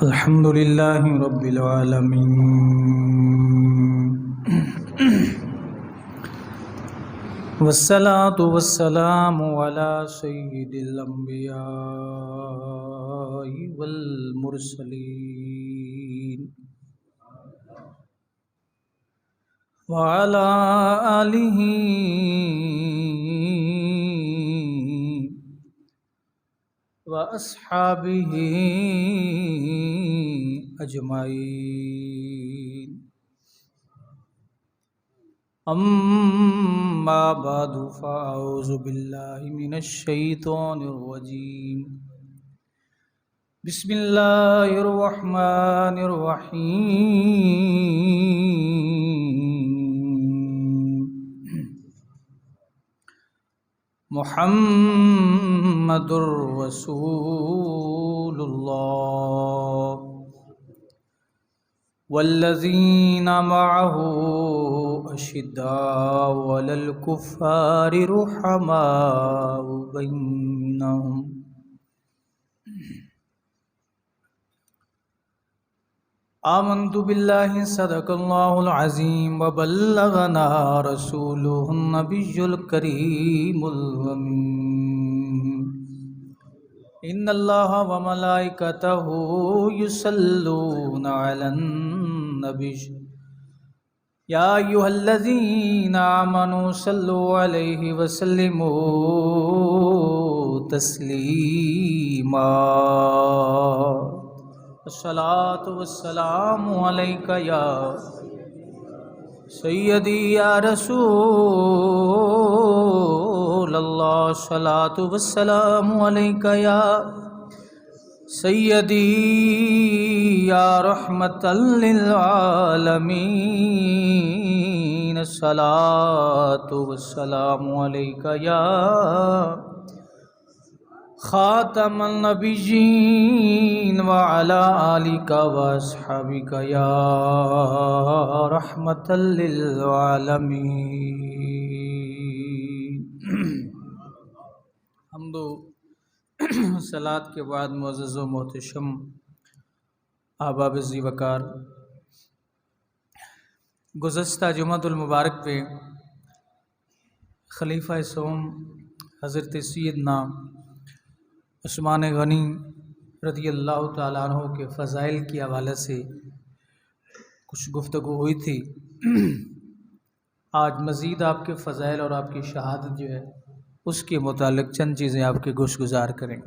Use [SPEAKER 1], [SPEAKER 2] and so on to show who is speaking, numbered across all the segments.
[SPEAKER 1] الحمد لله رب العالمين والصلاة والسلام على سيد الأنبياء والمرسلين وعلى آله وأصحابه أجمعين أما بعد فأعوذ بالله من الشيطان الرجيم بسم الله الرحمن الرحيم محمد رسول الله والذين معه أشداء على الكفار رحماء بينهم آمنت بالله صدق الله العظيم وبلغنا رسوله النبي الكريم الأمين إن الله وملائكته يصلون على النبي يا أيها الذين آمنوا صلوا عليه وسلموا تسليما الصلاة والسلام عليك يا سيدي يا رسول الله الصلاة والسلام عليك يا سيدي يا رحمة للعالمين الصلاة والسلام عليك يا خاتم النبيين وعلى آلك وأصحابك يا رحمة للعالمين حمد و صلاة کے بعد معزز و محتشم احباب ذی وقار، گزشتہ جمعۃ المبارک پہ خلیفہ سوم حضرت سیدنا عثمان غنی رضی اللہ تعالیٰ عنہ کے فضائل کے حوالے سے کچھ گفتگو ہوئی تھی۔ آج مزید آپ کے فضائل اور آپ کی شہادت جو ہے اس کے متعلق چند چیزیں آپ کے گوش گزار کریں۔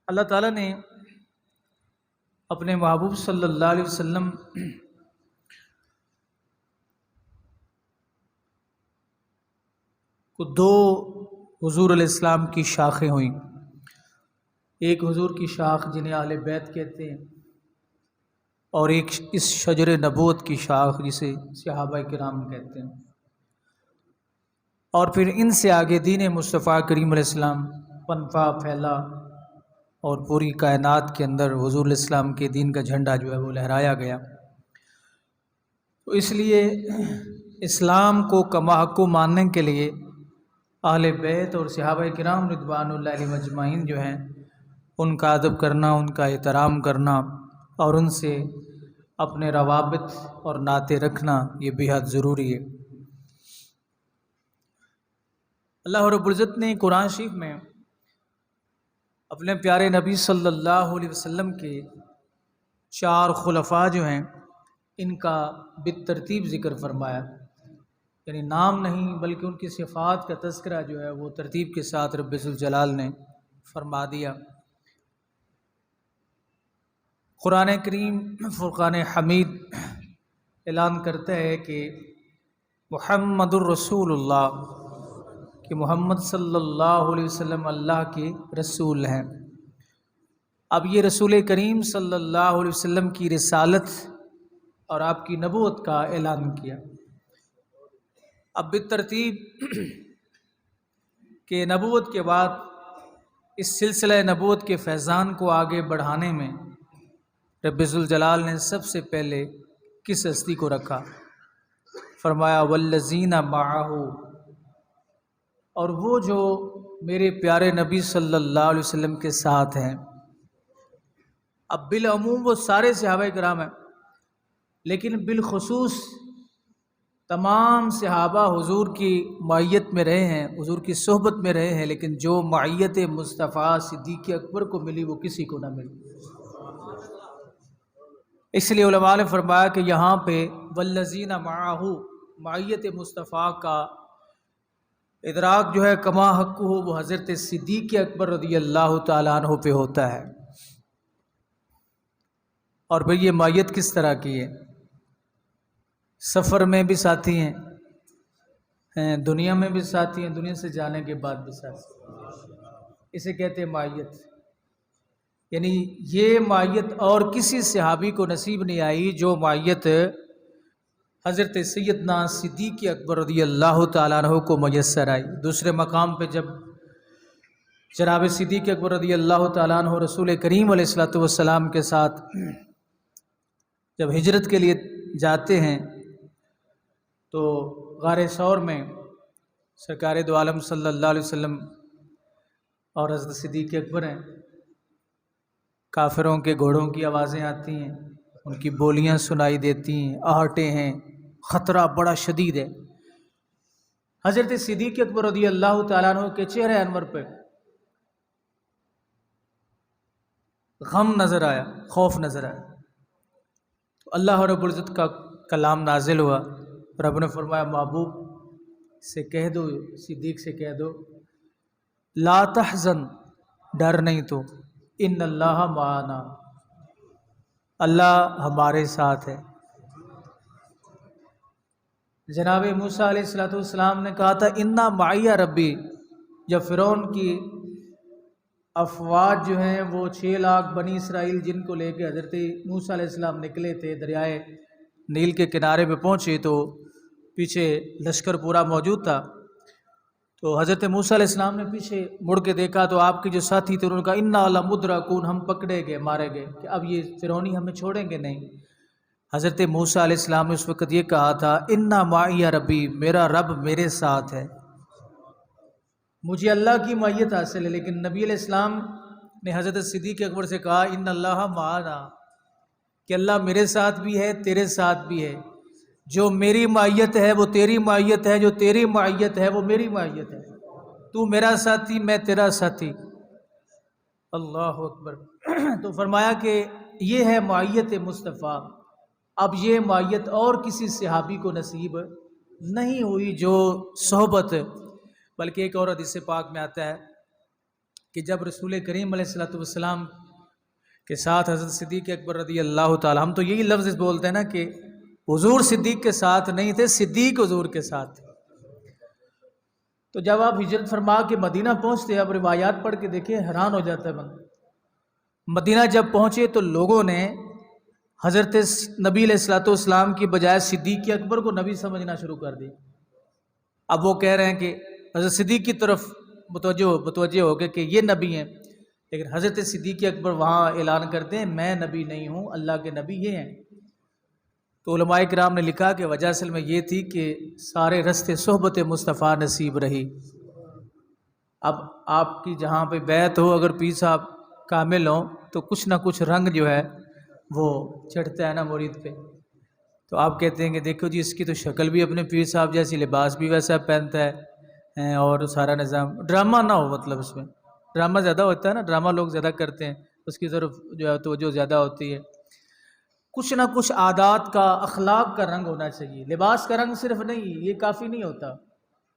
[SPEAKER 1] اللہ تعالیٰ نے اپنے محبوب صلی اللہ علیہ وسلم کو دو حضور علیہ السلام کی شاخیں ہوئیں، ایک حضور کی شاخ جنہیں اہل بیت کہتے ہیں، اور ایک اس شجر نبوت کی شاخ جسے صحابہ کرام کہتے ہیں، اور پھر ان سے آگے دین مصطفیٰ کریم علیہ السلام پنپا پھیلا اور پوری کائنات کے اندر حضور علیہ السلام کے دین کا جھنڈا جو ہے وہ لہرایا گیا۔ تو اس لیے اسلام کو کما حق ماننے کے لیے اہل بیت اور صحابہ کرام رضوان اللہ علیہم اجمعین جو ہیں ان کا ادب کرنا، ان کا احترام کرنا اور ان سے اپنے روابط اور ناطے رکھنا یہ بہت ضروری ہے۔ اللہ رب العزت نے قرآن شریف میں اپنے پیارے نبی صلی اللہ علیہ وسلم کے 4 خلفاء جو ہیں ان کا بالترتیب ذکر فرمایا، یعنی نام نہیں بلکہ ان کی صفات کا تذکرہ جو ہے وہ ترتیب کے ساتھ رب ذوالجلال نے فرما دیا۔ قرآن کریم فرقان حمید اعلان کرتا ہے کہ محمد الرسول اللہ، کہ محمد صلی اللہ علیہ وسلم اللہ کے رسول ہیں۔ اب یہ رسول کریم صلی اللہ علیہ وسلم کی رسالت اور آپ کی نبوت کا اعلان کیا۔ اب بالترتیب کہ نبوت کے بعد اس سلسلہ نبوت کے فیضان کو آگے بڑھانے میں رب ذوالجلال نے سب سے پہلے کس ہستی کو رکھا؟ فرمایا والذین معہ، اور وہ جو میرے پیارے نبی صلی اللہ علیہ وسلم کے ساتھ ہیں. اب بالعموم وہ سارے صحابہ کرام ہیں، لیکن بالخصوص تمام صحابہ حضور کی معیت میں رہے ہیں، حضور کی صحبت میں رہے ہیں، لیکن جو معیت مصطفیٰ صدیق اکبر کو ملی وہ کسی کو نہ ملی. اس لیے علماء نے فرمایا کہ یہاں پہ والذین معہ، معیت مصطفیٰ کا ادراک جو ہے کما حق ہو وہ حضرت صدیق اکبر رضی اللہ تعالیٰ عنہ پہ ہوتا ہے. اور بھئی یہ معیت کس طرح کی ہے؟ سفر میں بھی ساتھی ہیں، دنیا میں بھی ساتھی ہیں، دنیا سے جانے کے بعد بھی ساتھی. اسے کہتے ہیں معیت. یعنی یہ معیت اور کسی صحابی کو نصیب نہیں آئی جو معیت حضرت سیدنا صدیق اکبر رضی اللہ تعالیٰ عنہ کو میسر آئی. دوسرے مقام پہ جب جناب صدیق اکبر رضی اللہ تعالیٰ عنہ رسول کریم علیہ الصلوۃ والسلام کے ساتھ جب ہجرت کے لیے جاتے ہیں تو غار ثور میں سرکار دو عالم صلی اللہ علیہ وسلم اور حضرت صدیق اکبر ہیں. کافروں کے گھوڑوں کی آوازیں آتی ہیں، ان کی بولیاں سنائی دیتی ہیں، آہٹیں ہیں، خطرہ بڑا شدید ہے. حضرت صدیق اکبر رضی اللہ تعالیٰ عنہ کے چہرے انور پہ غم نظر آیا، خوف نظر آیا. تو اللہ رب العزت کا کلام نازل ہوا. رب نے فرمایا محبوب سے کہہ دو، صدیق سے کہہ دو، لا تحزن، ڈر نہیں تو، ان اللہ معنا، اللہ ہمارے ساتھ ہے. جناب موسیٰ علیہ الصلوۃ والسلام نے کہا تھا انا معی ربی، جب فرعون کی افواج جو ہیں وہ 6 لاکھ بنی اسرائیل جن کو لے کے حضرت موسیٰ علیہ السلام نکلے تھے، دریائے نیل کے کنارے پہ پہنچے تو پیچھے لشکر پورا موجود تھا. تو حضرت موسیٰ علیہ السلام نے پیچھے مڑ کے دیکھا تو آپ کے جو ساتھی تھے انہوں نے کہا انا لمدرکون، ہم پکڑے گئے، مارے گئے، کہ اب یہ فرعونی ہمیں چھوڑیں گے نہیں. حضرت موسیٰ علیہ السلام نے اس وقت یہ کہا تھا انا معی ربی، میرا رب میرے ساتھ ہے، مجھے اللہ کی معیت حاصل ہے. لیکن نبی علیہ السلام نے حضرت صدیق اکبر سے کہا ان اللہ معنا، کہ اللہ میرے ساتھ بھی ہے، تیرے ساتھ بھی ہے. جو میری معیت ہے وہ تیری معیت ہے، جو تیری معیت ہے وہ میری معیت ہے. تو میرا ساتھی، میں تیرا ساتھی. اللہ اکبر. تو فرمایا کہ یہ ہے معیت مصطفیٰ. اب یہ معیت اور کسی صحابی کو نصیب نہیں ہوئی جو صحبت، بلکہ ایک اور حدیث پاک میں آتا ہے کہ جب رسول کریم علیہ الصلوۃ والسلام کے ساتھ حضرت صدیق اکبر رضی اللہ تعالی، ہم تو یہی لفظ بولتے ہیں نا کہ حضور صدیق کے ساتھ نہیں تھے، صدیق حضور کے ساتھ تھے. تو جب آپ ہجرت فرما کے مدینہ پہنچتے، اب روایات پڑھ کے دیکھیں حیران ہو جاتا ہے بندہ. مدینہ جب پہنچے تو لوگوں نے حضرت نبی علیہ الصلوۃ والسلام کی بجائے صدیق اکبر کو نبی سمجھنا شروع کر دی. اب وہ کہہ رہے ہیں کہ حضرت صدیق کی طرف متوجہ ہو گئے کہ یہ نبی ہیں، لیکن حضرت صدیق اکبر وہاں اعلان کرتے ہیں میں نبی نہیں ہوں، اللہ کے نبی یہ ہیں. تو علماء کرام نے لکھا کہ وجہ اصل میں یہ تھی کہ سارے رستے صحبت مصطفیٰ نصیب رہی. اب آپ کی جہاں پہ بیعت ہو، اگر پیر صاحب کامل ہوں تو کچھ نہ کچھ رنگ جو ہے وہ چڑھتا ہے نا مرید پہ. تو آپ کہتے ہیں کہ دیکھو جی اس کی تو شکل بھی اپنے پیر صاحب جیسی، لباس بھی ویسا پہنتا ہے، اور سارا نظام. ڈرامہ نہ ہو، مطلب اس میں ڈرامہ زیادہ ہوتا ہے نا، ڈرامہ لوگ زیادہ کرتے ہیں، اس کی طرف جو ہے توجہ زیادہ ہوتی ہے. کچھ نہ کچھ عادات کا، اخلاق کا رنگ ہونا چاہیے. لباس کا رنگ صرف نہیں، یہ کافی نہیں ہوتا.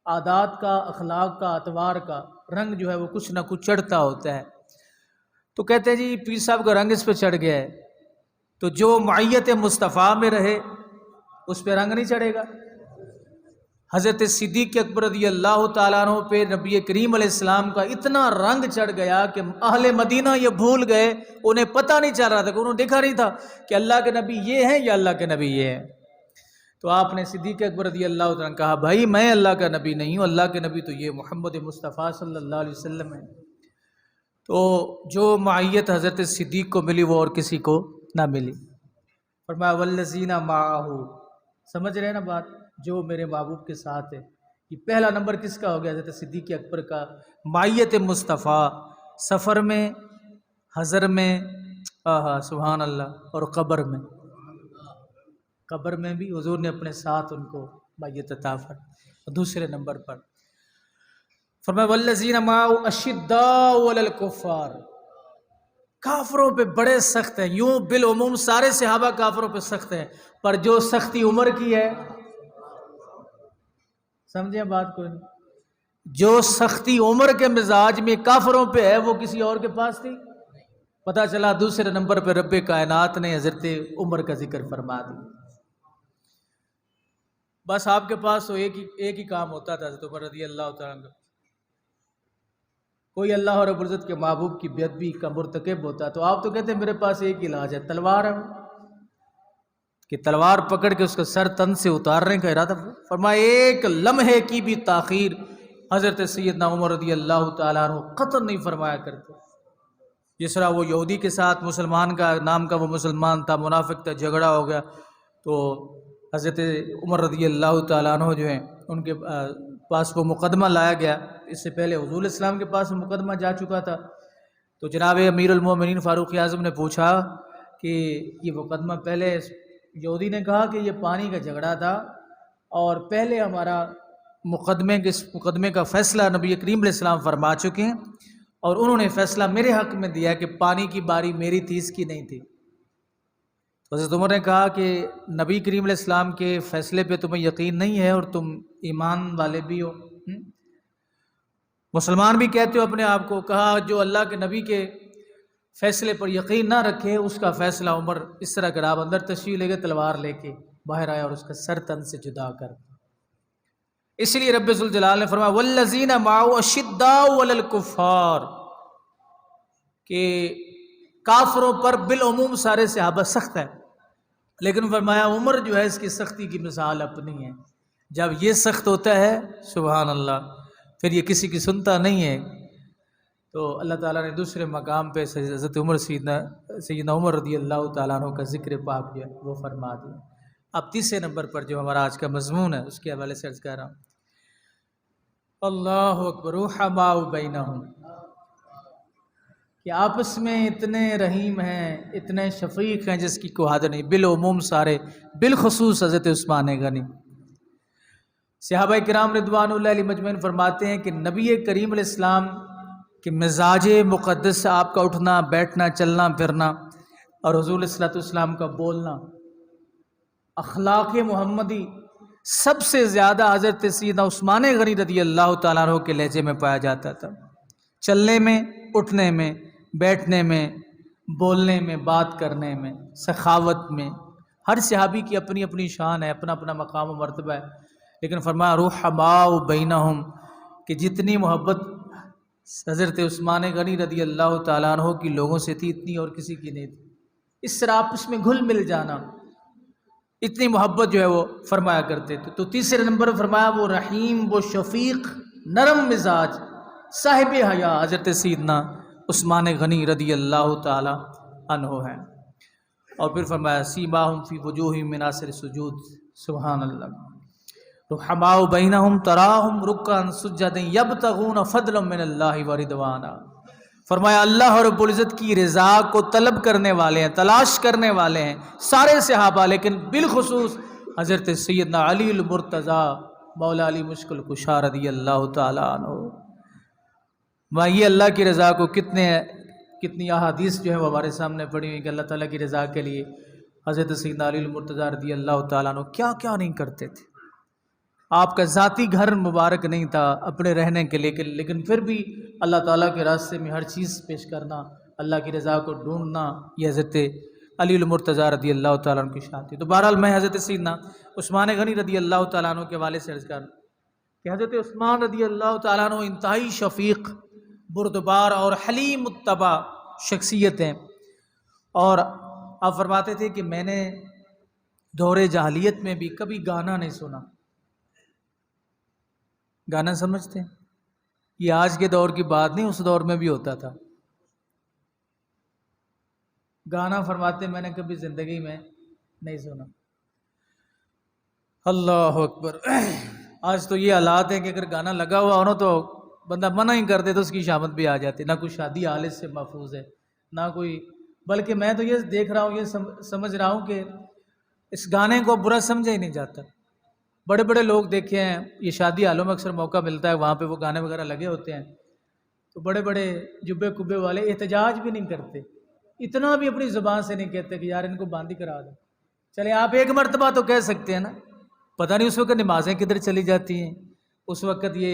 [SPEAKER 1] عادات کا، اخلاق کا، اطوار کا رنگ جو ہے وہ کچھ نہ کچھ چڑھتا ہوتا ہے. تو کہتے ہیں جی پیر صاحب کا رنگ اس پہ چڑھ گیا ہے، تو جو معیت مصطفیٰ میں رہے اس پہ رنگ نہیں چڑھے گا. حضرت صدیق اکبر رضی اللہ تعالیٰ عنہ پہ نبی کریم علیہ السلام کا اتنا رنگ چڑھ گیا کہ اہل مدینہ یہ بھول گئے، انہیں پتہ نہیں چل رہا تھا، کہ انہوں نے دیکھا نہیں تھا کہ اللہ کے نبی یہ ہیں یا اللہ کے نبی یہ ہیں. تو آپ نے صدیق اکبر رضی اللہ تعالیٰ عنہ کہا بھائی میں اللہ کا نبی نہیں ہوں، اللہ کے نبی تو یہ محمد مصطفیٰ صلی اللہ علیہ وسلم ہے. تو جو معیت حضرت صدیق کو ملی وہ اور کسی کو نہ ملی. فرمایا والذین معہ، سمجھ رہے ہیں نا بات، جو میرے محبوب کے ساتھ ہے. یہ پہلا نمبر کس کا ہو گیا؟ حضرت صدیق اکبر کا، معیت مصطفیٰ، سفر میں، حضر میں، سبحان اللہ، اور قبر میں، قبر میں بھی حضور نے اپنے ساتھ ان کو معیت عطا فرمائی۔ دوسرے نمبر پر فرمایا والذین معه اشداء علی الکفار، کافروں پہ بڑے سخت ہیں۔ یوں بالعموم سارے صحابہ کافروں پہ سخت ہیں، پر جو سختی عمر کی ہے، سمجھیں بات کوئی نہیں، جو سختی عمر کے مزاج میں کافروں پہ ہے وہ کسی اور کے پاس تھی؟ پتہ چلا دوسرے نمبر پہ رب کائنات نے حضرت عمر کا ذکر فرما دیا۔ بس آپ کے پاس تو ایک ہی کام ہوتا تھا حضرت عمر رضی اللہ تعالیٰ عنہ، کوئی اللہ رب العزت کے محبوب کی بے ادبی کا مرتکب ہوتا، تو آپ تو کہتے ہیں میرے پاس ایک علاج ہے، تلوار ہے، کہ تلوار پکڑ کے اس کا سر تن سے اتارنے کا ارادہ۔ فرمایا ایک لمحے کی بھی تاخیر حضرت سیدنا عمر رضی اللہ تعالیٰ عنہ قطع نہیں فرمایا کرتے۔ جس طرح وہ یہودی کے ساتھ مسلمان کا نام کا وہ مسلمان تھا، منافق تھا، جھگڑا ہو گیا، تو حضرت عمر رضی اللہ تعالیٰ عنہ جو ہیں ان کے پاس وہ مقدمہ لایا گیا۔ اس سے پہلے حضور اسلام کے پاس مقدمہ جا چکا تھا، تو جناب امیر المومنین فاروق اعظم نے پوچھا کہ یہ مقدمہ، پہلے یہودی نے کہا کہ یہ پانی کا جھگڑا تھا، اور پہلے ہمارا مقدمے کا فیصلہ نبی کریم علیہ السلام فرما چکے ہیں، اور انہوں نے فیصلہ میرے حق میں دیا کہ پانی کی باری میری تھی، اس کی نہیں تھی۔ حضرت عمر نے کہا کہ نبی کریم علیہ السلام کے فیصلے پہ تمہیں یقین نہیں ہے، اور تم ایمان والے بھی ہو، مسلمان بھی کہتے ہو اپنے آپ کو۔ کہا جو اللہ کے نبی کے فیصلے پر یقین نہ رکھے اس کا فیصلہ عمر اس طرح کرا، اندر تشریف لے کے تلوار لے کے باہر آیا اور اس کا سر تن سے جدا کر۔ اس لیے رب ذوالجلال نے فرمایا والذین معه اشداء علی الکفار، کہ کافروں پر بالعموم سارے صحابہ سخت ہیں، لیکن فرمایا عمر جو ہے اس کی سختی کی مثال اپنی ہے۔ جب یہ سخت ہوتا ہے سبحان اللہ، پھر یہ کسی کی سنتا نہیں ہے۔ تو اللہ تعالیٰ نے دوسرے مقام پہ حضرت عمر سیدنا عمر رضی اللہ تعالیٰ عنہ کا ذکر پاک جو ہے وہ فرما دیا۔ اب تیسرے نمبر پر جو ہمارا آج کا مضمون ہے اس کے حوالے سے عرض کر رہا ہوں، اللہ اکبر رحماء بینہم، کہ آپس میں اتنے رحیم ہیں، اتنے شفیق ہیں جس کی کوئی حد نہیں۔ بالعموم سارے، بالخصوص حضرت عثمان غنی۔ صحابہ کرام رضوان اللہ علیہ مجمعین فرماتے ہیں کہ نبی کریم علیہ السلام کہ مزاج مقدس سے آپ کا اٹھنا بیٹھنا چلنا پھرنا، اور حضور علیہ الصلوۃ والسلام کا بولنا، اخلاق محمدی سب سے زیادہ حضرت سیدنا عثمان غنی رضی اللہ تعالیٰ عنہ کے لہجے میں پایا جاتا تھا، چلنے میں، اٹھنے میں، بیٹھنے میں، بولنے میں، بات کرنے میں، سخاوت میں۔ ہر صحابی کی اپنی اپنی شان ہے، اپنا اپنا مقام و مرتبہ ہے، لیکن فرمایا رحماء بینہم، کہ جتنی محبت حضرت عثمان غنی رضی اللہ تعالیٰ عنہ کی لوگوں سے تھی اتنی اور کسی کی نہیں تھی۔ اس طرح آپس میں گھل مل جانا، اتنی محبت جو ہے وہ فرمایا کرتے تھے۔ تو تیسرے نمبر فرمایا وہ رحیم، وہ شفیق، نرم مزاج، صاحب حیا حضرت سیدنا عثمان غنی رضی اللہ تعالیٰ عنہ ہیں۔ اور پھر فرمایا سیماہم فی وجوہہم من اثر السجود، سبحان اللہ، رحماء بینہم تراہم رکعا سجدا یبتغون فضلا من اللہ ورضوانا۔ فرمایا اللہ رب العزت کی رضا کو طلب کرنے والے ہیں، تلاش کرنے والے ہیں سارے صحابہ، لیکن بالخصوص حضرت سیدنا علی المرتضیٰ مولا علی مشکل کشا رضی اللہ تعالیٰ عنہ۔ یہ اللہ کی رضا کو کتنی احادیث جو ہے وہ ہمارے سامنے پڑھی ہوئی کہ اللہ تعالیٰ کی رضا کے لیے حضرت سیدنا علی المرتضیٰ رضی اللہ تعالیٰ عنہ کیا کیا نہیں کرتے تھے۔ آپ کا ذاتی گھر مبارک نہیں تھا اپنے رہنے کے لیے، لیکن پھر بھی اللہ تعالیٰ کے راستے میں ہر چیز پیش کرنا، اللہ کی رضا کو ڈھونڈنا، یہ حضرت علی المرتضیٰ رضی اللہ تعالیٰ عنہ کی شان تھی۔ تو بہرحال میں حضرت سیدنا عثمان غنی رضی اللہ تعالیٰ عنہ کے حوالے سے عرض کروں کہ حضرت عثمان رضی اللہ تعالیٰ عنہ انتہائی شفیق، بردبار اور حلیم متبع شخصیت ہیں۔ اور آپ فرماتے تھے کہ میں نے دور جاہلیت میں بھی کبھی گانا نہیں سنا۔ گانا سمجھتے ہیں؟ یہ آج کے دور کی بات نہیں، اس دور میں بھی ہوتا تھا گانا۔ فرماتے میں نے کبھی زندگی میں نہیں سنا۔ اللہ اکبر۔ آج تو یہ حالات ہیں کہ اگر گانا لگا ہوا ہو نا تو بندہ منع ہی کر دے تو اس کی شامت بھی آ جاتی، نہ کوئی شادی حالت سے محفوظ ہے نہ کوئی، بلکہ میں تو یہ دیکھ رہا ہوں، یہ سمجھ رہا ہوں کہ اس گانے کو برا سمجھا ہی نہیں جاتا۔ بڑے بڑے لوگ دیکھے ہیں، یہ شادی حالوں میں اکثر موقع ملتا ہے، وہاں پہ وہ گانے وغیرہ لگے ہوتے ہیں، تو بڑے بڑے جبے کبے والے احتجاج بھی نہیں کرتے، اتنا بھی اپنی زبان سے نہیں کہتے کہ یار ان کو باندھی کرا دو۔ چلیں آپ ایک مرتبہ تو کہہ سکتے ہیں نا، پتہ نہیں اس وقت نمازیں کدھر چلی جاتی ہیں، اس وقت یہ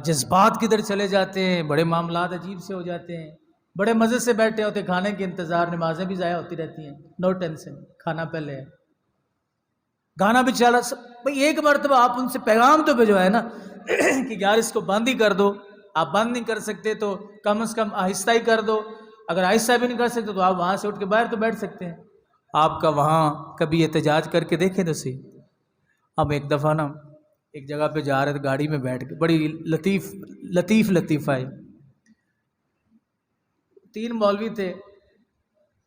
[SPEAKER 1] جذبات کدھر چلے جاتے ہیں، بڑے معاملات عجیب سے ہو جاتے ہیں، بڑے مزے سے بیٹھے ہوتے، کھانے کے انتظار، نمازیں بھی ضائع ہوتی رہتی ہیں، نو ٹینشن، کھانا پہلے ہے، گانا بھی چل رہا۔ بھئی ایک مرتبہ آپ ان سے پیغام تو بھجوائے نا کہ یار اس کو بند ہی کر دو، آپ بند نہیں کر سکتے تو کم از کم آہستہ ہی کر دو، اگر آہستہ بھی نہیں کر سکتے تو آپ وہاں سے اٹھ کے باہر تو بیٹھ سکتے ہیں۔ آپ کا وہاں کبھی احتجاج کر کے دیکھیں تو صحیح۔ ہم ایک دفعہ نا ایک جگہ پہ جا رہے تھے، گاڑی میں بیٹھ کے، بڑی لطیف آئی، 3 مولوی تھے،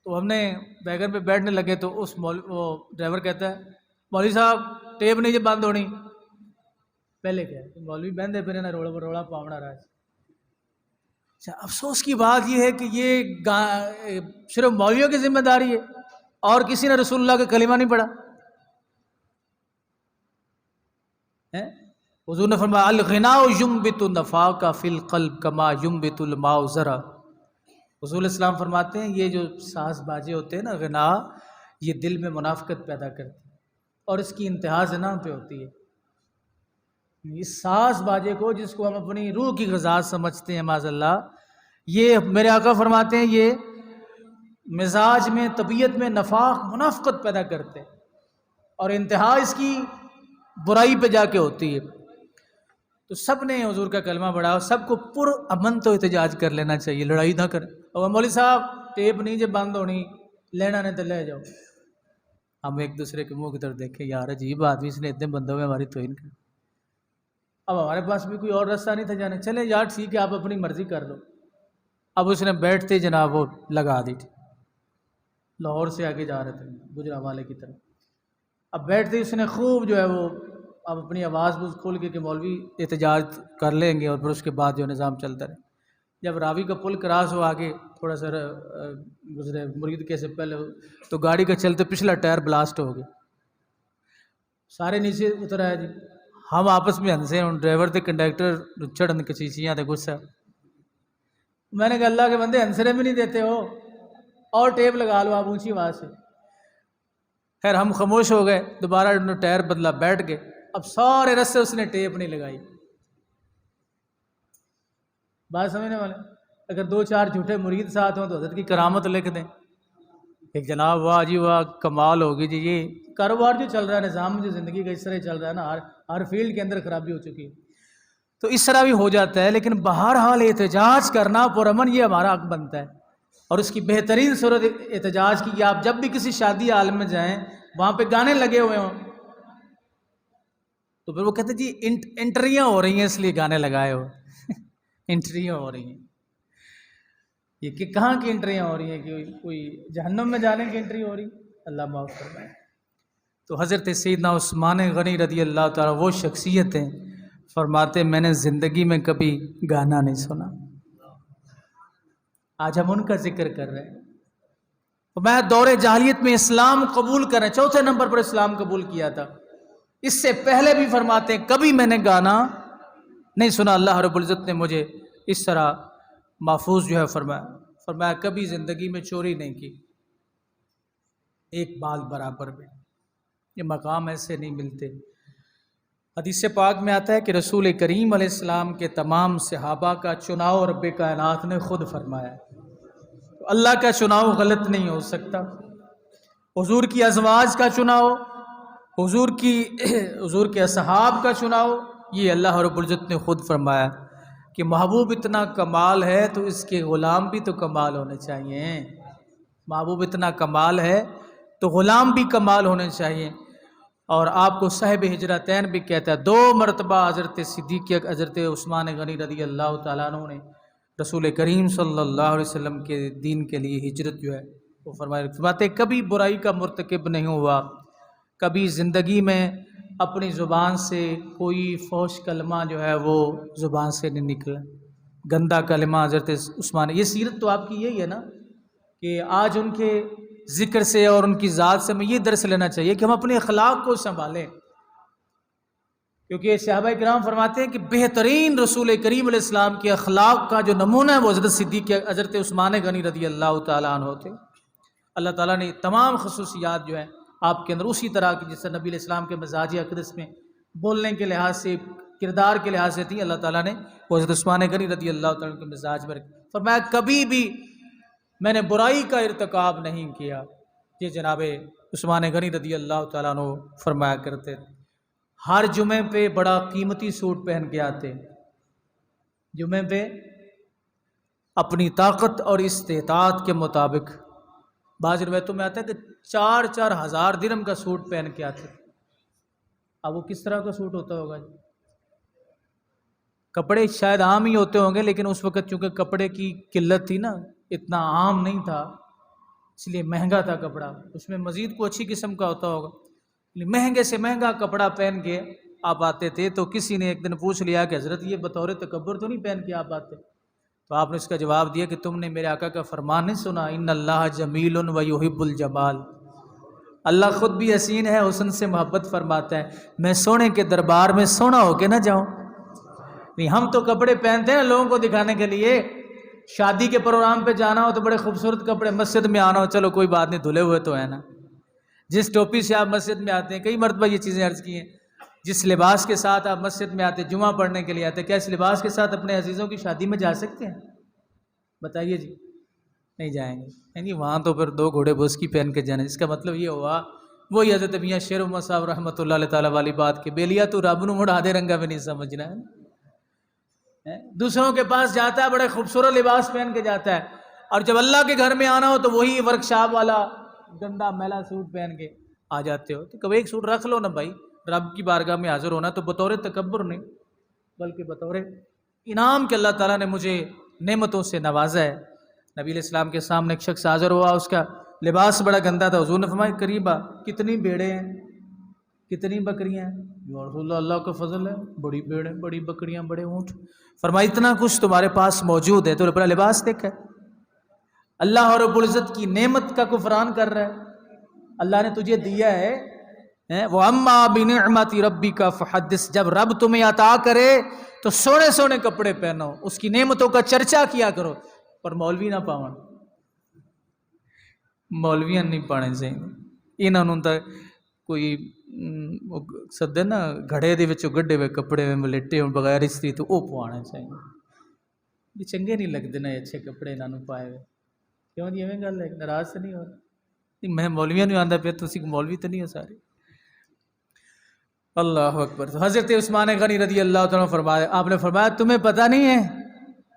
[SPEAKER 1] تو ہم نے ویگن پہ بیٹھنے لگے تو اس وہ ڈرائیور کہتا ہے مولوی صاحب ٹیپ نہیں جی بند ہونی، پہلے کیا ہے مولوی بندے پھر نا روڑا پاونا رہا ہے۔ اچھا افسوس کی بات یہ ہے کہ یہ صرف مولویوں کی ذمہ داری ہے اور کسی نے رسول اللہ کا کلمہ نہیں پڑھا۔ حضور نے فرمایا الغناء ينبت النفاق فی القلب کما ينبت الماء زرع۔ حضور اسلام فرماتے ہیں یہ جو ساز باجے ہوتے ہیں نا، غنا، یہ دل میں منافقت پیدا کرتے ہیں اور اس کی انتہا زنا پہ ہوتی ہے۔ اس ساز باجے کو جس کو ہم اپنی روح کی غذا سمجھتے ہیں معاذ اللہ، یہ میرے آقا فرماتے ہیں یہ مزاج میں، طبیعت میں نفاق، منافقت پیدا کرتے ہیں اور انتہا اس کی برائی پہ جا کے ہوتی ہے۔ تو سب نے حضور کا کلمہ پڑھا اور سب کو پر امن تو احتجاج کر لینا چاہیے، لڑائی نہ کریں۔ اور مولوی صاحب ٹیپ نہیں جب بند ہونی، لینا نہیں تو لے جاؤ۔ ہم ایک دوسرے کے منہ کی طرف دیکھیں، یار عجیب آدمی، اس نے اتنے بندوں میں ہماری توہین کی۔ اب ہمارے پاس بھی کوئی اور راستہ نہیں تھا جانے، چلے یار ٹھیک ہے آپ اپنی مرضی کر لو۔ اب اس نے بیٹھتے جناب وہ لگا دی تھی، لاہور سے آگے جا رہے تھے گجرانوالے کی طرف، اب بیٹھتے اس نے خوب جو ہے وہ اب اپنی آواز کھول کے کہ مولوی احتجاج کر لیں گے اور پھر اس کے بعد جو نظام چلتا رہے۔ جب راوی کا پل کراس ہو آگے تھوڑا سا گزرے مرید کے سے پہلے تو گاڑی کا چلتے پچھلا ٹائر بلاسٹ ہو گیا، سارے نیچے اتر آئے جی، ہم آپس میں ہنسے، ان ڈرائیور تھے کنڈکٹر چڑھن کچیچیاں تھے غصہ۔ میں نے کہا اللہ کے بندے ہنسنے بھی نہیں دیتے ہو اور ٹیپ لگا لو آپ اونچی آواز سے۔ خیر ہم خاموش ہو گئے، دوبارہ ٹائر بدلا، بیٹھ گئے، اب سارے رستے اس نے ٹیپ نہیں لگائی۔ بات سمجھنے والے، اگر 2-4 جھوٹے مرید ساتھ ہوں تو حضرت کی کرامت لکھ دیں، ایک جناب واہ جی واہ کمال ہوگی جی، یہ کاروبار جو چل رہا ہے، نظام جو زندگی کا اس طرح چل رہا ہے نا، ہر فیلڈ کے اندر خرابی ہو چکی ہے، تو اس طرح بھی ہو جاتا ہے۔ لیکن بہرحال احتجاج کرنا پرامن یہ ہمارا حق بنتا ہے، اور اس کی بہترین صورت احتجاج کی کہ آپ جب بھی کسی شادی عالم میں جائیں وہاں پہ گانے لگے ہوئے ہوں تو پھر وہ کہتے ہیں جی انٹریاں ہو رہی ہیں اس لیے گانے لگائے ہو انٹریاں ہو رہی ہیں، یہ کہ کہاں کی انٹریاں ہو رہی ہیں، کہ کوئی جہنم میں جانے کی انٹری ہو رہی؟ اللہ معاف فرمائے۔ تو حضرت سیدنا عثمان غنی رضی اللہ تعالیٰ وہ شخصیت ہیں، فرماتے میں نے زندگی میں کبھی گانا نہیں سنا، آج ہم ان کا ذکر کر رہے ہیں۔ تو میں دور جاہلیت میں اسلام قبول کر رہے ہیں، 4تھے نمبر پر اسلام قبول کیا تھا، اس سے پہلے بھی فرماتے ہیں کبھی میں نے گانا نہیں سنا، اللہ رب العزت نے مجھے اس طرح محفوظ جو ہے فرمایا کبھی زندگی میں چوری نہیں کی، ایک بال برابر میں، یہ مقام ایسے نہیں ملتے۔ حدیث پاک میں آتا ہے کہ رسول کریم علیہ السلام کے تمام صحابہ کا چناؤ رب کائنات نے خود فرمایا، اللہ کا چناؤ غلط نہیں ہو سکتا، حضور کی ازواج کا چناؤ، حضور کے اصحاب کا چناؤ، یہ اللہ رب العزت نے خود فرمایا کہ محبوب اتنا کمال ہے تو اس کے غلام بھی تو کمال ہونے چاہیے، محبوب اتنا کمال ہے تو غلام بھی کمال ہونے چاہیے۔ اور آپ کو صاحب ہجرتین بھی کہتا ہے، 2 مرتبہ حضرت صدیق حضرت عثمان غنی رضی اللہ تعالیٰ عنہ نے رسول کریم صلی اللہ علیہ وسلم کے دین کے لیے ہجرت جو ہے وہ فرماتے کبھی برائی کا مرتکب نہیں ہوا، کبھی زندگی میں اپنی زبان سے کوئی فحش کلمہ جو ہے وہ زبان سے نہیں نکلا، گندا کلمہ حضرت عثمان. یہ سیرت تو آپ کی یہی ہے نا کہ آج ان کے ذکر سے اور ان کی ذات سے ہمیں یہ درس لینا چاہیے کہ ہم اپنے اخلاق کو سنبھالیں، کیونکہ صحابہ کرام فرماتے ہیں کہ بہترین رسول کریم علیہ السلام کے اخلاق کا جو نمونہ ہے وہ حضرت صدیق حضرت عثمان غنی رضی اللہ تعالیٰ عنہ تھے. اللہ تعالیٰ نے تمام خصوصیات جو ہیں آپ کے اندر اسی طرح کی جس سے نبی علیہ السلام کے مزاج اقدس میں بولنے کے لحاظ سے، کردار کے لحاظ سے تھی، اللہ تعالیٰ نے وہ حضرت عثمان غنی رضی اللہ تعالیٰ کے مزاج میں رکھی. فرمایا کبھی بھی میں نے برائی کا ارتکاب نہیں کیا. یہ جناب عثمان غنی رضی اللہ تعالیٰ عنہ فرمایا کرتے تھے. ہر جمعے پہ بڑا قیمتی سوٹ پہن کے آتے، جمعے پہ اپنی طاقت اور استطاعت کے مطابق. بعض روایتوں میں آتا ہے کہ 4,000 درہم کا سوٹ پہن کے آتے. اب وہ کس طرح کا سوٹ ہوتا ہوگا؟ کپڑے شاید عام ہی ہوتے ہوں گے، لیکن اس وقت چونکہ کپڑے کی قلت تھی نا، اتنا عام نہیں تھا، اس لیے مہنگا تھا کپڑا. اس میں مزید کوئی اچھی قسم کا ہوتا ہوگا. مہنگے سے مہنگا کپڑا پہن کے آپ آتے تھے. تو کسی نے ایک دن پوچھ لیا کہ حضرت یہ بطور تکبر تو نہیں پہن کے آپ آتے؟ تو آپ نے اس کا جواب دیا کہ تم نے میرے آقا کا فرمان نہیں سنا، ان اللہ جمیل و یحب الجمال. اللہ خود بھی حسین ہے، حسن سے محبت فرماتا ہے. میں سونے کے دربار میں سونا ہو کے نہ جاؤں؟ نہیں، ہم تو کپڑے پہنتے ہیں لوگوں کو دکھانے کے لیے. شادی کے پروگرام پہ جانا ہو تو بڑے خوبصورت کپڑے، مسجد میں آنا ہو چلو کوئی بات نہیں، دھلے ہوئے تو ہے نا. جس ٹوپی سے آپ مسجد میں آتے ہیں، کئی مرتبہ یہ چیزیں عرض کی ہیں، جس لباس کے ساتھ آپ مسجد میں آتے، جمعہ پڑھنے کے لیے آتے، کیا اس لباس کے ساتھ اپنے عزیزوں کی شادی میں جا سکتے ہیں؟ بتائیے جی. نہیں جائیں گے. یعنی وہاں تو پھر 2 گھوڑے بوسکی پہن کے جانا. اس کا مطلب یہ ہوا وہی حضرت میاں شیر محمد صاحب رحمۃ اللہ علیہ تعالیٰ والی بات کہ بیلیا تو رب نو مڑ آدھے رنگا بھی نہیں سمجھنا ہے. دوسروں کے پاس جاتا ہے بڑے خوبصورت لباس پہن کے جاتا ہے، اور جب اللہ کے گھر میں آنا ہو تو وہی ورک شاپ والا گندا میلا سوٹ پہن کے آ جاتے ہو. تو کبھی ایک سوٹ رکھ لو نا بھائی. رب کی بارگاہ میں حاضر ہونا تو بطور تکبر نہیں بلکہ بطور انعام کہ اللہ تعالیٰ نے مجھے نعمتوں سے نوازا ہے. نبی علیہ السلام کے سامنے ایک شخص حاضر ہوا، اس کا لباس بڑا گندا تھا. حضور نے فرمایا قریبا کتنی بھیڑیں ہیں، کتنی بکریاں ہیں؟ یا رسول اللہ، اللہ کا فضل ہے، بڑی بھیڑیں، بڑی بکریاں، بڑے اونٹ. فرمایا اتنا کچھ تمہارے پاس موجود ہے تو اپنا لباس دیکھا ہے. اللہ رب العزت کی نعمت کا کفران کر رہا ہے. اللہ نے تجھے دیا ہے. وَأَمَّا بِنِعْمَةِ رَبِّكَ فَحَدِّثْ. جب رب تمہیں عطا کرے تو سونے سونے کپڑے پہنو، اس کی نعمتوں کا چرچا کیا کرو. پر مولوی نہ پاون، مولویاں نہیں پانے چاہیے. انہوں نے کوئی سدے نا گھڑے دے وچوں گڈے ہوئے کپڑے میں ملیٹے ہون بغیر استری تو وہ پوانے چاہیے. یہ چنگے نہیں لگتے نا اچھے کپڑے انہوں پائے ہوئے. کیوں جی ایویں گل ہے؟ ناراض تو نہیں ہو رہا؟ میں مولویاں نہیں آندا پیا، تسی مولوی تو نہیں ہو سارے. اللہ اکبر. تو حضرت عثمان غنی رضی اللہ تعالیٰ فرمایا، آپ نے فرمایا تمہیں پتہ نہیں ہے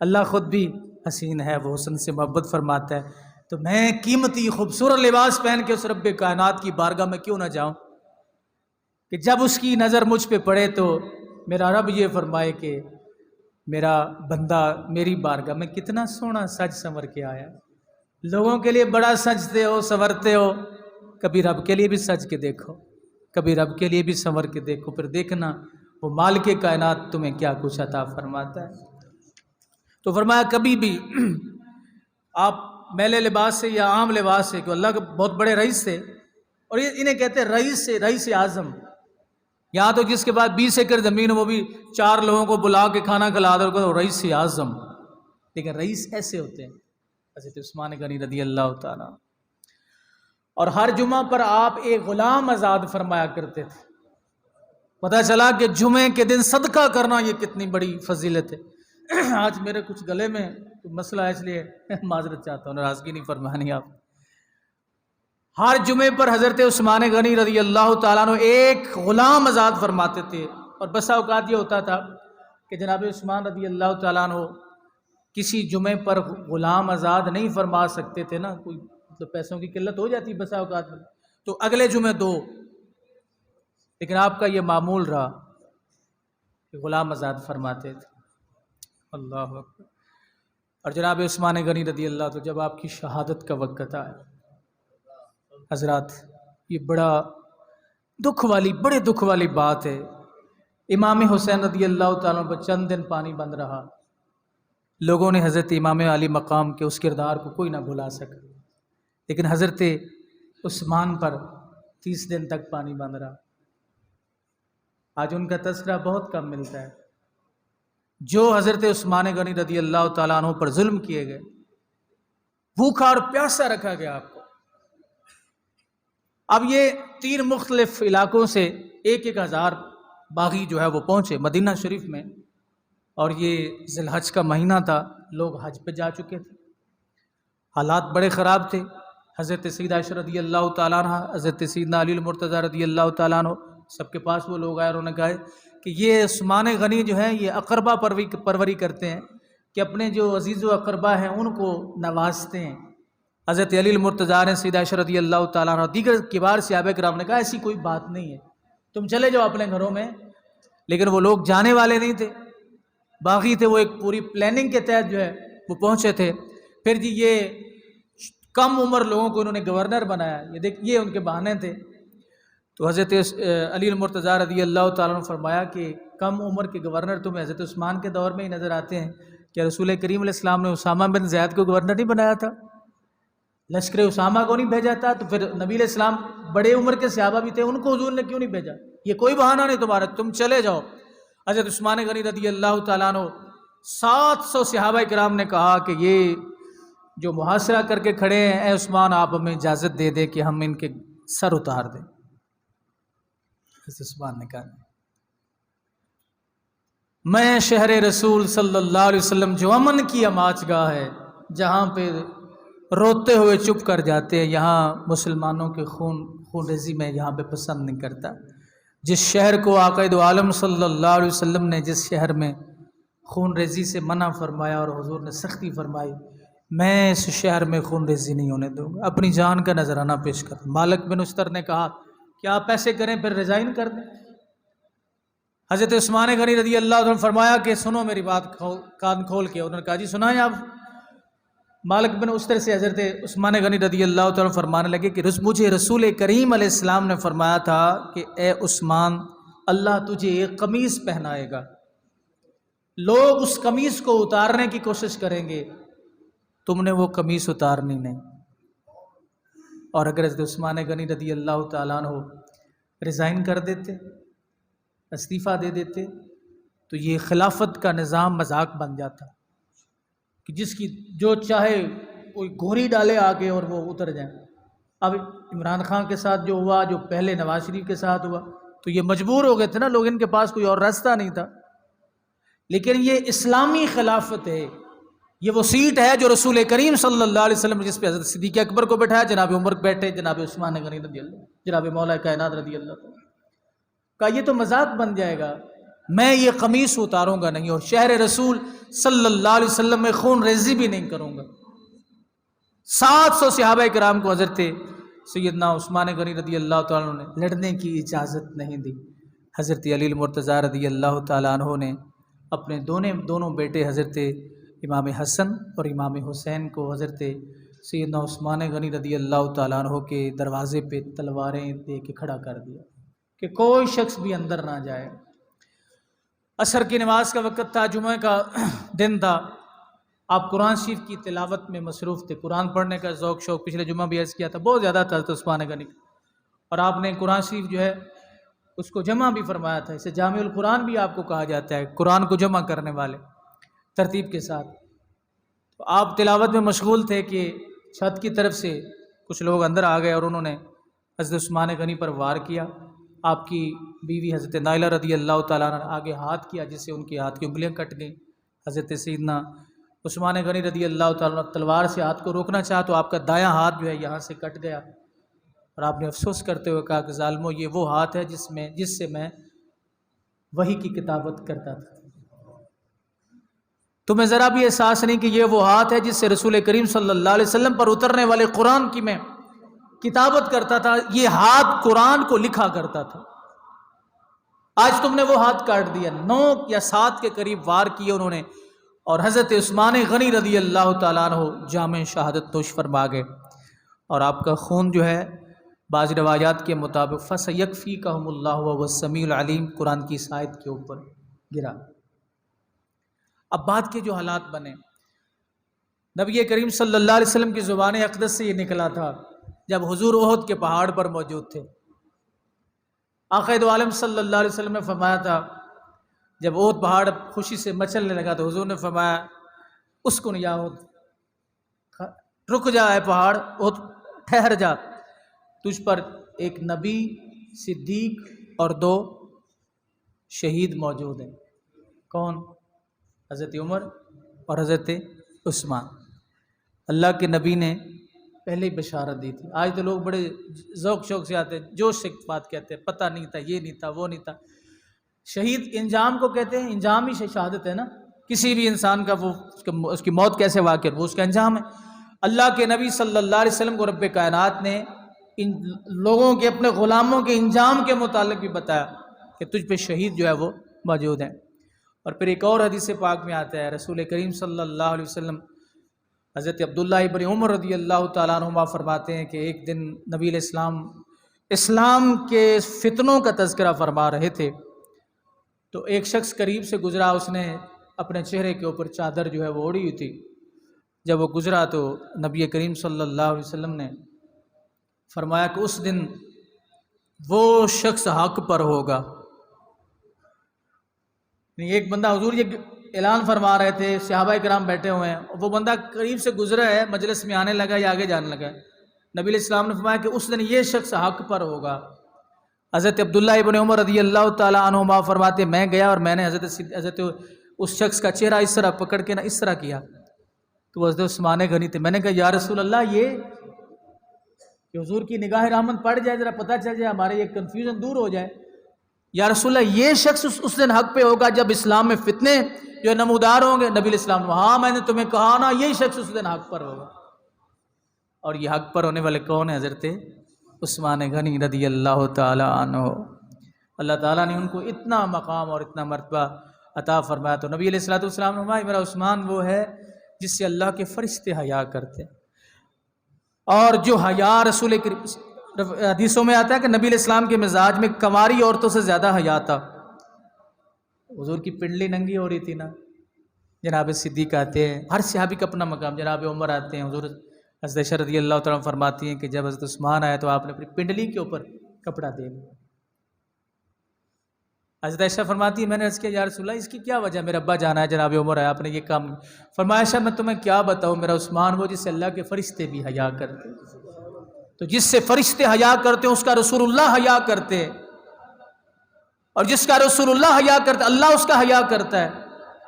[SPEAKER 1] اللہ خود بھی حسین ہے، وہ حسن سے محبت فرماتا ہے. تو میں قیمتی خوبصورت لباس پہن کے اس رب کائنات کی بارگاہ میں کیوں نہ جاؤں کہ جب اس کی نظر مجھ پہ پڑے تو میرا رب یہ فرمائے کہ میرا بندہ میری بارگاہ میں کتنا سونا سج سنور کے آیا. لوگوں کے لیے بڑا سجتے ہو، سنورتے ہو، کبھی رب کے لیے بھی سج کے دیکھو، کبھی رب کے لیے بھی سنور کے دیکھو، پھر دیکھنا وہ مالک کائنات تمہیں کیا کچھ عطا فرماتا ہے. تو فرمایا کبھی بھی آپ میلے لباس سے یا عام لباس سے، کہ اللہ کے بہت بڑے رئیس تھے، اور یہ انہیں کہتے ہیں رئیس اعظم. یہاں تو جس کے بعد 20 ایکڑ زمین وہ بھی 4 لوگوں کو بلا کے کھانا کھلا دے اور رئیس اعظم. لیکن رئیس ایسے ہوتے ہیں حضرت عثمان غنی رضی اللہ تعالیٰ. اور ہر جمعہ پر آپ ایک غلام آزاد فرمایا کرتے تھے. پتہ چلا کہ جمعے کے دن صدقہ کرنا یہ کتنی بڑی فضیلت ہے. آج میرے کچھ گلے میں مسئلہ ہے، اس لیے معذرت چاہتا ہوں، ناراضگی نہیں فرمانی آپ. ہر جمعے پر حضرت عثمان غنی رضی اللہ تعالیٰ عنہ ایک غلام آزاد فرماتے تھے. اور بسا اوقات یہ ہوتا تھا کہ جناب عثمان رضی اللہ تعالیٰ عنہ کسی جمعے پر غلام آزاد نہیں فرما سکتے تھے نا، کوئی مطلب پیسوں کی قلت ہو جاتی بسا اوقات میں، تو اگلے جمعے 2. لیکن آپ کا یہ معمول رہا کہ غلام آزاد فرماتے تھے. اللہ اکبر. اور جناب عثمان غنی رضی اللہ تو جب آپ کی شہادت کا وقت آیا، حضرات یہ بڑا بڑے دکھ والی بات ہے، امام حسین رضی اللہ تعالیٰ عنہ پر چند دن پانی بند رہا، لوگوں نے حضرت امام علی مقام کے اس کردار کو کوئی نہ بھلا سکا، لیکن حضرت عثمان پر 30 دن تک پانی بند رہا۔ آج ان کا تذکرہ بہت کم ملتا ہے۔ جو حضرت عثمان غنی رضی اللہ تعالیٰ عنہ پر ظلم کیے گئے، بھوکا اور پیاسا رکھا گیا آپ کو۔ اب یہ 3 مختلف علاقوں سے 1,000 باغی جو ہے وہ پہنچے مدینہ شریف میں، اور یہ ذی الحج کا مہینہ تھا، لوگ حج پہ جا چکے تھے، حالات بڑے خراب تھے۔ حضرت سیدہ عائشہ رضی اللہ تعالیٰ عنہ، حضرت سیدنا علی المرتضیٰ رضی اللہ تعالیٰ عنہ، سب کے پاس وہ لوگ آئے اور انہوں نے کہا کہ یہ عثمان غنی جو ہیں یہ اقربا پروری کرتے ہیں، کہ اپنے جو عزیز و اقربا ہیں ان کو نوازتے ہیں۔ حضرت علی المرتضیٰ نے سیدہ عائشہ رضی اللہ تعالیٰ عنہ دیگر کبار صحابہ کرام نے کہا ایسی کوئی بات نہیں ہے، تم چلے جاؤ اپنے گھروں میں، لیکن وہ لوگ جانے والے نہیں تھے، باغی تھے، وہ ایک پوری پلاننگ کے تحت جو ہے وہ پہنچے تھے۔ پھر جی یہ کم عمر لوگوں کو انہوں نے گورنر بنایا، یہ ان کے بہانے تھے۔ تو حضرت علی المرتضیٰ رضی اللہ تعالیٰ عنہ فرمایا کہ کم عمر کے گورنر تمہیں حضرت عثمان کے دور میں ہی نظر آتے ہیں، کیا رسول کریم علیہ السلام نے اسامہ بن زید کو گورنر نہیں بنایا تھا؟ لشکر اسامہ کو نہیں بھیجا تھا؟ تو پھر نبی علیہ السلام بڑے عمر کے صحابہ بھی تھے، ان کو حضور نے کیوں نہیں بھیجا؟ یہ کوئی بہانہ نہیں تمہارا، تم چلے جاؤ۔ حضرت عثمان غنی رضی اللہ تعالیٰ عنہ 700 صحابہ کرام نے کہا کہ یہ جو محاصرہ کر کے کھڑے ہیں، اے عثمان آپ ہمیں اجازت دے دے کہ ہم ان کے سر اتار دیں۔ حضرت عثمان نے کہا میں شہر رسول صلی اللہ علیہ وسلم جو امن کی اماج گاہ ہے، جہاں پہ روتے ہوئے چپ کر جاتے ہیں، یہاں مسلمانوں کے خون ریزی میں یہاں پہ پسند نہیں کرتا۔ جس شہر کو آقا دو عالم صلی اللہ علیہ وسلم نے جس شہر میں خون ریزی سے منع فرمایا اور حضور نے سختی فرمائی، میں اس شہر میں خون ریزی نہیں ہونے دوں گا۔ اپنی جان کا نذرانہ پیش کر۔ مالک بن اشتر نے کہا کہ آپ ایسے کریں پھر ریزائن کر دیں۔ حضرت عثمان غنی رضی اللہ عنہ فرمایا کہ سنو میری بات کان کھول کے۔ انہوں نے کہا جی سنائیں آپ۔ مالک بن اشتر سے حضرت عثمان غنی رضی اللہ تعالیٰ فرمانے لگے کہ مجھے رسول کریم علیہ السلام نے فرمایا تھا کہ اے عثمان اللہ تجھے ایک قمیص پہنائے گا، لوگ اس قمیص کو اتارنے کی کوشش کریں گے، تم نے وہ قمیص اتارنی نہیں۔ اور اگر حضرت عثمان غنی رضی اللہ تعالیٰ عنہ ریزائن کر دیتے، استعفیٰ دے دیتے، تو یہ خلافت کا نظام مذاق بن جاتا کہ جس کی جو چاہے کوئی گھوڑی ڈالے آگے اور وہ اتر جائیں۔ اب عمران خان کے ساتھ جو ہوا، جو پہلے نواز شریف کے ساتھ ہوا، تو یہ مجبور ہو گئے تھے نا لوگ، ان کے پاس کوئی اور راستہ نہیں تھا۔ لیکن یہ اسلامی خلافت ہے، یہ وہ سیٹ ہے جو رسول کریم صلی اللہ علیہ وسلم جس پہ حضرت صدیق اکبر کو بٹھایا، جناب عمر بیٹھے، جناب عثمان غنی رضی اللہ، جناب مولا کائنات رضی اللہ تعالیٰ کا یہ تو مذاق بن جائے گا، میں یہ قمیص اتاروں گا نہیں، اور شہر رسول صلی اللہ علیہ وسلم میں خون ریزی بھی نہیں کروں گا۔ 700 صحابہ کرام کو حضرت سیدنا عثمان غنی رضی اللہ تعالیٰ عنہ نے لڑنے کی اجازت نہیں دی۔ حضرت علی المرتضیٰ رضی اللہ تعالیٰ عنہ نے اپنے دونوں بیٹے حضرت امام حسن اور امام حسین کو حضرت سیدنا عثمان غنی رضی اللہ تعالیٰ عنہ کے دروازے پہ تلواریں دے کے کھڑا کر دیا کہ کوئی شخص بھی اندر نہ جائے۔ عصر کی نماز کا وقت تھا، جمعہ کا دن تھا، آپ قرآن شریف کی تلاوت میں مصروف تھے، قرآن پڑھنے کا ذوق شوق پچھلے جمعہ بھی عرض کیا تھا بہت زیادہ تھا حضرت عثمان غنی، اور آپ نے قرآن شریف جو ہے اس کو جمع بھی فرمایا تھا، اسے جامع القرآن بھی آپ کو کہا جاتا ہے، قرآن کو جمع کرنے والے ترتیب کے ساتھ۔ تو آپ تلاوت میں مشغول تھے کہ چھت کی طرف سے کچھ لوگ اندر آ گئے اور انہوں نے حضرت عثمان غنی پر وار کیا۔ آپ کی بیوی حضرت نائلہ رضی اللہ تعالیٰ نے آگے ہاتھ کیا جس سے ان کے ہاتھ کی انگلیاں کٹ گئیں۔ حضرت سیدنا عثمان غنی رضی اللہ تعالیٰ نے تلوار سے ہاتھ کو روکنا چاہا تو آپ کا دایاں ہاتھ جو ہے یہاں سے کٹ گیا، اور آپ نے افسوس کرتے ہوئے کہا کہ ظالمو یہ وہ ہاتھ ہے جس سے میں وحی کی کتابت کرتا تھا۔ تمہیں ذرا بھی احساس نہیں کہ یہ وہ ہاتھ ہے جس سے رسول کریم صلی اللہ علیہ وسلم پر اترنے والے قرآن کی میں کتابت کرتا تھا، یہ ہاتھ قرآن کو لکھا کرتا تھا۔ آج تم نے وہ ہاتھ کاٹ دیا۔ 9 یا 7 کے قریب وار کیے انہوں نے، اور حضرت عثمان غنی رضی اللہ تعالیٰ عنہ جامع شہادت نوش فرما گئے، اور آپ کا خون جو ہے بعض روایات کے مطابق فَسَيَكْفِيكَهُمُ اللَّهُ وَهُوَ السَّمِيعُ الْعَلِيمُ قرآن کی اس آیت کے اوپر گرا۔ اب بات کے جو حالات بنے، نبی کریم صلی اللہ علیہ وسلم کی زبان اقدس سے یہ نکلا تھا جب حضور احد کے پہاڑ پر موجود تھے۔ آقا دو عالم صلی اللہ علیہ وسلم نے فرمایا تھا، جب احد پہاڑ خوشی سے مچلنے لگا تو حضور نے فرمایا اسکن یا احد، رک جا اے پہاڑ، احد ٹھہر جا، تجھ پر ایک نبی، صدیق اور 2 شہید موجود ہیں۔ کون؟ حضرت عمر اور حضرت عثمان۔ اللہ کے نبی نے پہلے ہی بشارت دی تھی۔ آج تو لوگ بڑے ذوق شوق سے آتے ہیں، جوش سے بات کہتے ہیں، پتہ نہیں تھا، یہ نہیں تھا، وہ نہیں تھا۔ شہید انجام کو کہتے ہیں، انجام ہی شہادت ہے نا، کسی بھی انسان کا وہ اس کی موت کیسے واقع ہے، وہ اس کا انجام ہے۔ اللہ کے نبی صلی اللہ علیہ وسلم کو رب کائنات نے ان لوگوں کے، اپنے غلاموں کے انجام کے متعلق بھی بتایا کہ تجھ پہ شہید جو ہے وہ موجود ہیں۔ اور پھر ایک اور حدیث پاک میں آتا ہے، رسول کریم صلی اللہ علیہ وسلم حضرت عبداللہ ابن عمر رضی اللہ تعالیٰ عنہما فرماتے ہیں کہ ایک دن نبی علیہ السلام اسلام کے فتنوں کا تذکرہ فرما رہے تھے تو ایک شخص قریب سے گزرا، اس نے اپنے چہرے کے اوپر چادر جو ہے وہ اوڑھی ہوئی تھی۔ جب وہ گزرا تو نبی کریم صلی اللہ علیہ وسلم نے فرمایا کہ اس دن وہ شخص حق پر ہوگا۔ ایک بندہ، حضور یہ اعلان فرما رہے تھے، صحابہ کرام بیٹھے ہوئے ہیں، وہ بندہ قریب سے گزرا ہے، مجلس میں آنے لگا یا آگے جانے لگا، نبی علیہ السلام نے فرمایا کہ اس دن یہ شخص حق پر ہوگا۔ حضرت عبداللہ ابن عمر رضی اللہ تعالیٰ عنہما فرماتے میں گیا اور میں نے حضرت اس شخص کا چہرہ اس طرح پکڑ کے اس طرح کیا تو وہ حضرت عثمان غنی تھے۔ میں نے کہا یا رسول اللہ، یہ کہ حضور کی نگاہ رحمت پڑ جائے، ذرا پتہ چل جائے، ہمارے یہ کنفیوژن دور ہو جائے۔ یا رسول اللہ، یہ شخص اس دن حق پہ ہوگا جب اسلام میں فتنے جو نمودار ہوں گے۔ نبی علیہ السلام، ہاں میں نے تمہیں کہا نا، یہی شخص اس دن حق پر ہوگا۔ اور یہ حق پر ہونے والے کون ہیں؟ حضرت عثمان غنی رضی اللہ تعالیٰ عنہ۔ اللہ تعالیٰ نے ان کو اتنا مقام اور اتنا مرتبہ عطا فرمایا۔ تو نبی علیہ السلام نے فرمایا میرا عثمان وہ ہے جس سے اللہ کے فرشتے حیا کرتے ہیں۔ اور جو حیا رسول حدیثوں میں آتا ہے کہ نبی علیہ السلام کے مزاج میں کنواری عورتوں سے زیادہ حیا تھا۔ حضور کی پنڈلی ننگی ہو رہی تھی نا، جناب صدیق آتے ہیں، ہر صحابی کا اپنا مقام، جناب عمر آتے ہیں، حضور حضرت عائشہ رضی اللہ تعالیٰ فرماتی ہیں کہ جب حضرت عثمان آیا تو آپ نے اپنی پنڈلی کے اوپر کپڑا دے لیا۔ حضرت عائشہ فرماتی ہے میں نے عرض کیا یا رسول اللہ اس کی کیا وجہ، میرا ابا جانا ہے، جناب عمر آیا، آپ نے یہ کام۔ فرمایا عائشہ میں تمہیں کیا بتاؤں، میرا عثمان وہ جس سے اللہ کے فرشتے بھی حیا کرتے، تو جس سے فرشتے حیا کرتے اس کا رسول اللہ حیا کرتے، اور جس کا رسول اللہ حیا کرتا اللہ اس کا حیا کرتا ہے۔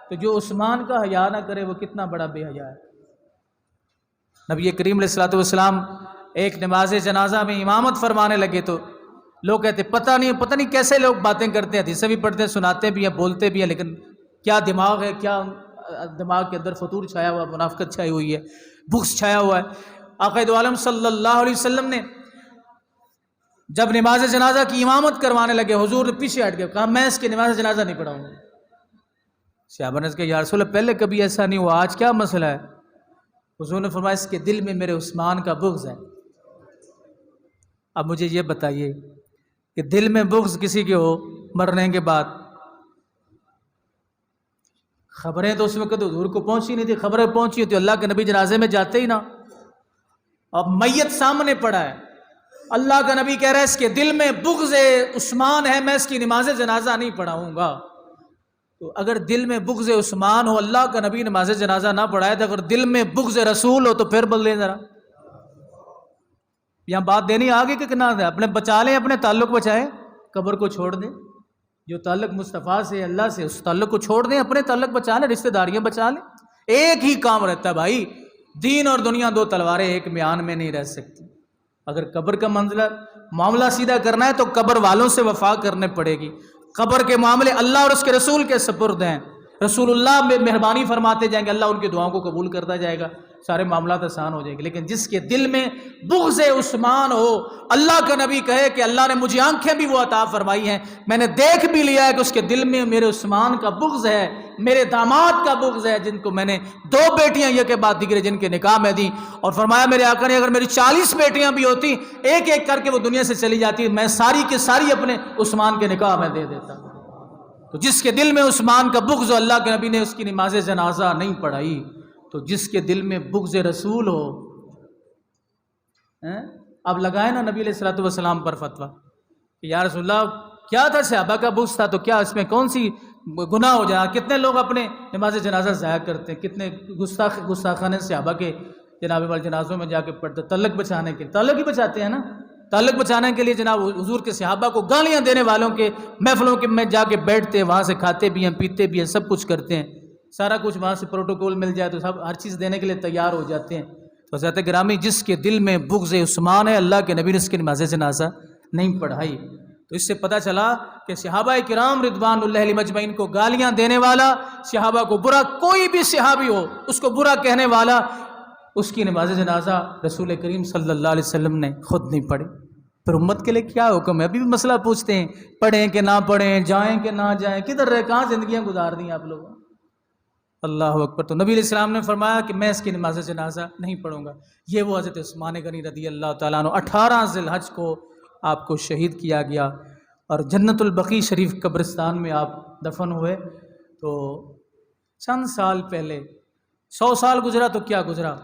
[SPEAKER 1] تو جو عثمان کا حیا نہ کرے وہ کتنا بڑا بے حیا ہے۔ نبی کریم علیہ السلام ایک نماز جنازہ میں امامت فرمانے لگے تو لوگ کہتے پتہ نہیں کیسے لوگ باتیں کرتے ہیں، حدیثیں بھی پڑھتے ہیں، سناتے بھی ہیں، بولتے بھی ہیں، لیکن کیا دماغ ہے، کیا دماغ کے اندر فطور چھایا ہوا، منافقت چھائی ہوئی ہے، بغض چھایا ہوا ہے۔ آقا دو عالم صلی اللہ علیہ وسلم نے جب نماز جنازہ کی امامت کروانے لگے، حضور پیچھے ہٹ گئے، کہا میں اس کی نماز جنازہ نہیں پڑھاؤں گا۔ صحابہ نے کہا یا رسول اللہ پہلے کبھی ایسا نہیں ہوا، آج کیا مسئلہ ہے؟ حضور نے فرمایا اس کے دل میں میرے عثمان کا بغض ہے۔ اب مجھے یہ بتائیے کہ دل میں بغض کسی کے ہو مرنے کے بعد، خبریں تو اس وقت حضور کو پہنچی نہیں تھی، خبریں پہنچی تو اللہ کے نبی جنازے میں جاتے ہی نا، اب میت سامنے پڑا ہے، اللہ کا نبی کہہ رہا ہے اس کے دل میں بغض عثمان ہے، میں اس کی نماز جنازہ نہیں پڑھاؤں گا۔ تو اگر دل میں بغض عثمان ہو، اللہ کا نبی نماز جنازہ نہ پڑھائے، تو اگر دل میں بغض رسول ہو تو پھر بول لیں ذرا، یہاں بات دینی آگے کہ نہ دیں، اپنے بچا لیں، اپنے تعلق بچائیں، قبر کو چھوڑ دیں، جو تعلق مصطفیٰ سے اللہ سے اس تعلق کو چھوڑ دیں، اپنے تعلق بچا لیں، رشتہ داریاں بچا لیں۔ ایک ہی کام رہتا ہے بھائی، دین اور دنیا دو تلواریں ایک میان میں نہیں رہ سکتی۔ اگر قبر کا معاملہ سیدھا کرنا ہے تو قبر والوں سے وفا کرنے پڑے گی، قبر کے معاملے اللہ اور اس کے رسول کے سپرد ہیں، رسول اللہ میں مہربانی فرماتے جائیں گے، اللہ ان کی دعاؤں کو قبول کرتا جائے گا، سارے معاملات آسان ہو جائیں گے۔ لیکن جس کے دل میں بغض عثمان ہو، اللہ کا نبی کہے کہ اللہ نے مجھے آنکھیں بھی وہ عطا فرمائی ہیں، میں نے دیکھ بھی لیا ہے کہ اس کے دل میں میرے عثمان کا بغض ہے، میرے داماد کا بغض ہے جن کو میں نے 2 بیٹیاں یہ کے بعد دیگرے جن کے نکاح میں دی، اور فرمایا میرے آقا نے اگر میری 40 بیٹیاں بھی ہوتی ایک ایک کر کے وہ دنیا سے چلی جاتی میں ساری کی ساری اپنے عثمان کے نکاح میں دے دیتا۔ تو جس کے دل میں عثمان کا بغض ہو، اللہ کے نبی نے اس کی نماز جنازہ نہیں پڑھائی۔ تو جس کے دل میں بغض رسول ہو، اب لگائے نا نبی علیہ الصلوۃ والسلام پر فتویٰ کہ یا رسول اللہ کیا تھا، صحابہ کا بغض تھا تو کیا اس میں کون سی گناہ ہو جائے؟ کتنے لوگ اپنے نماز جنازہ ضائع کرتے ہیں، کتنے گستاخانے صحابہ کے جناب والے جنازوں میں جا کے پڑھتے، تعلق بچانے کے، تعلق ہی بچاتے ہیں نا، تعلق بچانے کے لیے جناب حضور کے صحابہ کو گالیاں دینے والوں کے محفلوں کے میں جا کے بیٹھتے ہیں، وہاں سے کھاتے بھی ہیں پیتے بھی ہیں سب کچھ کرتے ہیں، سارا کچھ وہاں سے پروٹوکول مل جائے تو سب ہر چیز دینے کے لیے تیار ہو جاتے ہیں۔ تو حضرت گرامی جس کے دل میں بغض عثمان ہے، اللہ کے نبی نے اس کی نماز جنازہ نہیں پڑھائی۔ تو اس سے پتہ چلا کہ صحابہ کرام رضوان اللہ علیہم اجمعین کو گالیاں دینے والا، صحابہ کو برا، کوئی بھی صحابی ہو اس کو برا کہنے والا، اس کی نماز جنازہ رسول کریم صلی اللہ علیہ وسلم نے خود نہیں پڑھی۔ پھر امت کے لیے کیا حکم ہے؟ ابھی بھی مسئلہ پوچھتے ہیں، پڑھیں کہ نہ پڑھیں، جائیں کہ نہ جائیں، کدھر رہے، کہاں زندگیاں گزار دیں آپ لوگوں؟ اللہ اکبر۔ تو نبی علیہ السلام نے فرمایا کہ میں اس کی نماز جنازہ نہیں پڑھوں گا۔ یہ وہ حضرت عثمان غنی رضی اللہ تعالیٰ عنہ 18 ذی الحج کو آپ کو شہید کیا گیا اور جنت البقیع شریف قبرستان میں آپ دفن ہوئے۔ تو چند سال پہلے، 100 سال گزرا تو کیا گزرا،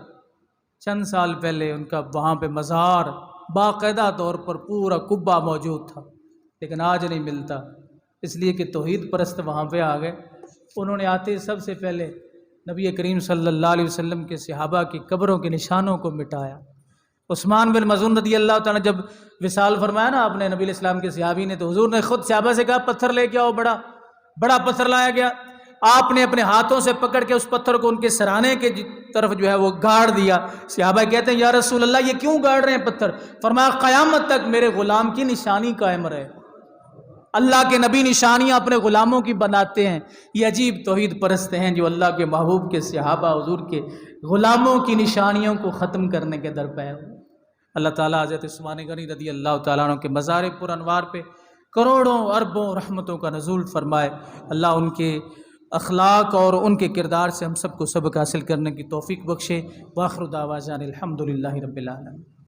[SPEAKER 1] چند سال پہلے ان کا وہاں پہ مزار باقاعدہ طور پر پورا قبہ موجود تھا، لیکن آج نہیں ملتا، اس لیے کہ توحید پرست وہاں پہ آ گئے۔ انہوں نے آتے سب سے پہلے نبی کریم صلی اللہ علیہ وسلم کے صحابہ کی قبروں کے نشانوں کو مٹایا۔ عثمان بن مظعون رضی اللہ تعالیٰ جب وصال فرمایا نا آپ نے نبی علیہ السلام کے صحابی نے، تو حضور نے خود صحابہ سے کہا پتھر لے کے آؤ، بڑا پتھر لایا گیا۔ آپ نے اپنے ہاتھوں سے پکڑ کے اس پتھر کو ان کے سرانے کے طرف جو ہے وہ گاڑ دیا۔ صحابہ کہتے ہیں یا رسول اللہ یہ کیوں گاڑ رہے ہیں پتھر؟ فرمایا قیامت تک میرے غلام کی نشانی قائم رہے۔ اللہ کے نبی نشانیاں اپنے غلاموں کی بناتے ہیں۔ یہ عجیب توحید پرست ہیں جو اللہ کے محبوب کے صحابہ حضور کے غلاموں کی نشانیوں کو ختم کرنے کے درپے ہیں۔ اللہ تعالیٰ حضرت عثمان غنی رضی اللہ تعالیٰ عنہ کے مزار پر انوار پہ کروڑوں اربوں رحمتوں کا نزول فرمائے۔ اللہ ان کے اخلاق اور ان کے کردار سے ہم سب کو سبق حاصل کرنے کی توفیق بخشے۔ وآخر دعوانا الحمدللہ رب العالمین۔